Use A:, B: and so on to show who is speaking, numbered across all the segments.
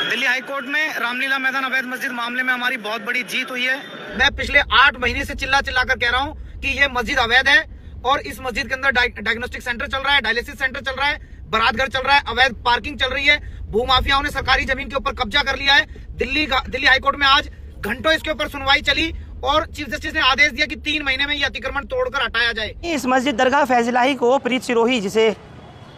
A: Delhi high court में रामलीला मैदान अवैध मस्जिद मामले में हमारी बहुत बड़ी जीत हुई है। मैं पिछले 8 महीने से चिल्ला कर कह रहा हूँ कि ये मस्जिद अवैध है और इस मस्जिद के अंदर डायग्नोस्टिक सेंटर चल रहा है, डायलिसिस सेंटर चल रहा है, बारात घर चल रहा है, अवैध पार्किंग चल रही है, भूमाफियाओं ने सरकारी जमीन के ऊपर कब्जा कर लिया है। दिल्ली हाईकोर्ट में आज घंटों इसके ऊपर सुनवाई चली और चीफ जस्टिस ने आदेश दिया कि 3 महीने में ये अतिक्रमण तोड़कर हटाया जाए।
B: इस मस्जिद दरगाह फैज़िलाही को प्रीत सिरोही जिसे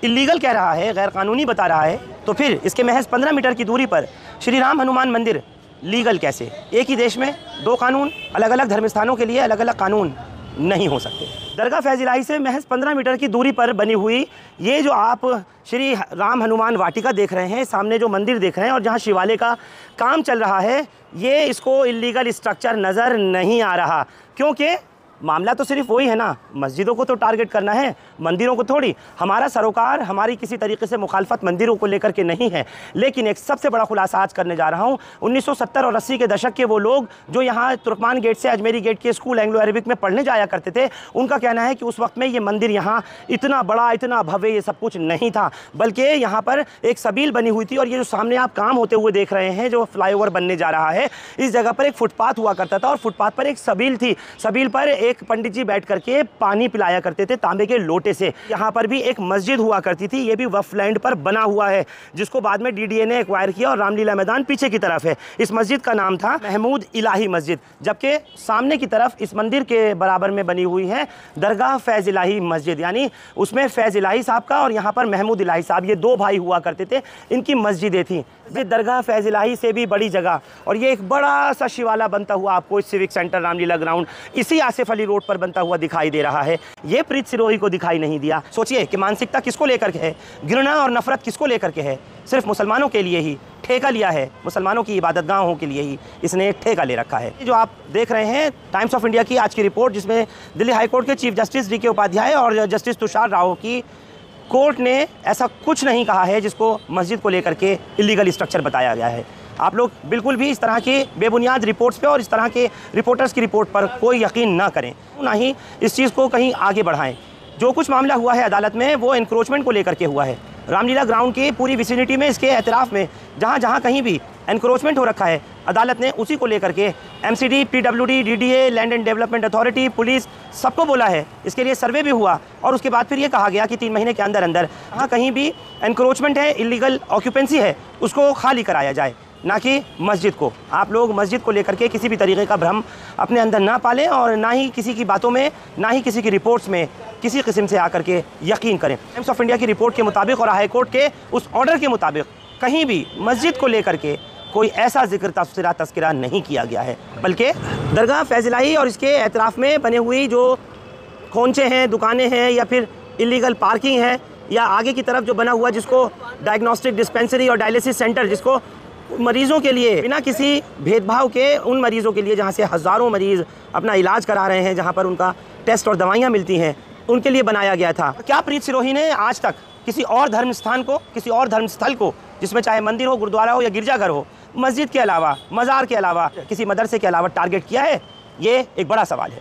B: इलीगल कह रहा है, गैर कानूनी बता रहा है, तो फिर इसके महज 15 मीटर की दूरी पर श्री राम हनुमान मंदिर लीगल कैसे? एक ही देश में 2 कानून, अलग अलग धर्म स्थानों के लिए अलग अलग कानून नहीं हो सकते। दरगाह फैज़िलाही से महज 15 मीटर की दूरी पर बनी हुई ये जो आप श्री राम हनुमान वाटिका देख रहे हैं, सामने जो मंदिर देख रहे हैं और जहां शिवालय का काम चल रहा है, ये इसको इलीगल स्ट्रक्चर नज़र नहीं आ रहा। क्योंकि मामला तो सिर्फ वही है ना, मस्जिदों को तो टारगेट करना है, मंदिरों को थोड़ी। हमारा सरोकार हमारी किसी तरीके से मुखालफत मंदिरों को लेकर के नहीं है, लेकिन एक सबसे बड़ा खुलासा आज करने जा रहा हूँ। 1970 और 80 के दशक के वो लोग जो यहाँ तुर्कमान गेट से अजमेरी गेट के स्कूल एंग्लो अरबिक में पढ़ने जाया करते थे, उनका कहना है कि उस वक्त में ये मंदिर यहाँ इतना बड़ा, इतना भव्य ये सब कुछ नहीं था, बल्कि यहाँ पर एक सबील बनी हुई थी। और ये जो सामने आप काम होते हुए देख रहे हैं, जो फ्लाईओवर बनने जा रहा है, इस जगह पर एक फुटपाथ हुआ करता था और फुटपाथ पर एक सबील थी। सबील पर एक पंडित जी बैठ करके पानी पिलाया करते थे तांबे के लोटे से। यहाँ पर भी एक मस्जिद हुआ करती थी, ये भी वक्फ लैंड पर बना हुआ है, जिसको बाद में डीडीए ने एक्वायर किया और रामलीला मैदान पीछे की तरफ है। इस मस्जिद का नाम था महमूद इलाही मस्जिद, जबकि सामने की तरफ इस मंदिर के बराबर में बनी हुई है दरगाह फैज़ इलाही मस्जिद, यानी उसमें फैज़ इलाही साहब का और यहाँ पर महमूद इलाही साहब, ये 2 भाई हुआ करते थे, इनकी मस्जिदें थी। ये दरगाह फैज़ इलाही से भी बड़ी जगह और ये एक बड़ा सा शिवाला बनता हुआ आपको इस सिविक सेंटर रामलीला ग्राउंड इसी आसिफ अली रोड पर बनता हुआ दिखाई दे रहा है। ये प्रीत सिरोही को दिखाई नहीं दिया। सोचिए कि मानसिकता किसको लेकर के है, घृणा और नफरत किसको लेकर के है? सिर्फ मुसलमानों के लिए ही ठेका लिया है, मुसलमानों की इबादतगाहों के लिए ही इसने ठेका ले रखा है। जो आप देख रहे हैं टाइम्स ऑफ इंडिया की आज की रिपोर्ट, जिसमें दिल्ली हाईकोर्ट के चीफ जस्टिस DK उपाध्याय और जस्टिस तुषार राव की कोर्ट ने ऐसा कुछ नहीं कहा है जिसको मस्जिद को लेकर के इलीगल स्ट्रक्चर बताया गया है। आप लोग बिल्कुल भी इस तरह के बेबुनियाद रिपोर्ट्स पे और इस तरह के रिपोर्टर्स की रिपोर्ट पर कोई यकीन ना करें, ना ही इस चीज़ को कहीं आगे बढ़ाएं। जो कुछ मामला हुआ है अदालत में वो एनक्रोचमेंट को लेकर के हुआ है। रामलीला ग्राउंड की पूरी विसिनिटी में, इसके एतराफ़ में जहाँ जहाँ कहीं भी एनक्रोचमेंट हो रखा है, अदालत ने उसी को लेकर के MCD, PWD, DDA, land and development authority, police, सबको बोला है। इसके लिए सर्वे भी हुआ और उसके बाद फिर ये कहा गया कि 3 महीने के अंदर अंदर जहाँ कहीं भी एनक्रोचमेंट है, इलीगल ऑक्यूपेंसी है, उसको खाली कराया जाए, ना कि मस्जिद को। आप लोग मस्जिद को लेकर के किसी भी तरीके का भ्रम अपने अंदर ना पालें और ना ही किसी की बातों में, ना ही किसी की रिपोर्ट्स में किसी किस्म से आकर के यकीन करें। टाइम्स ऑफ इंडिया की रिपोर्ट के मुताबिक और हाईकोर्ट के उस ऑर्डर के मुताबिक कहीं भी मस्जिद को लेकर के कोई ऐसा जिक्र तस्करा नहीं किया गया है, बल्कि दरगाह फैज़ इलाही और इसके एतराफ़ में बने हुई जो खोंचे हैं, दुकानें हैं, या फिर इलीगल पार्किंग है, या आगे की तरफ जो बना हुआ जिसको डायग्नोस्टिक डिस्पेंसरी और डायलिसिस सेंटर, जिसको मरीज़ों के लिए बिना किसी भेदभाव के, उन मरीज़ों के लिए जहाँ से हज़ारों मरीज़ अपना इलाज करा रहे हैं, जहाँ पर उनका टेस्ट और दवाइयाँ मिलती हैं, उनके लिए बनाया गया था। क्या प्रीत सिरोही ने आज तक किसी और धर्म स्थान को, किसी और धर्म स्थल को, जिसमें चाहे मंदिर हो, गुरुद्वारा हो या गिरजाघर हो, मस्जिद के अलावा, मज़ार के अलावा, किसी मदरसे के अलावा टारगेट किया है? ये एक बड़ा सवाल है।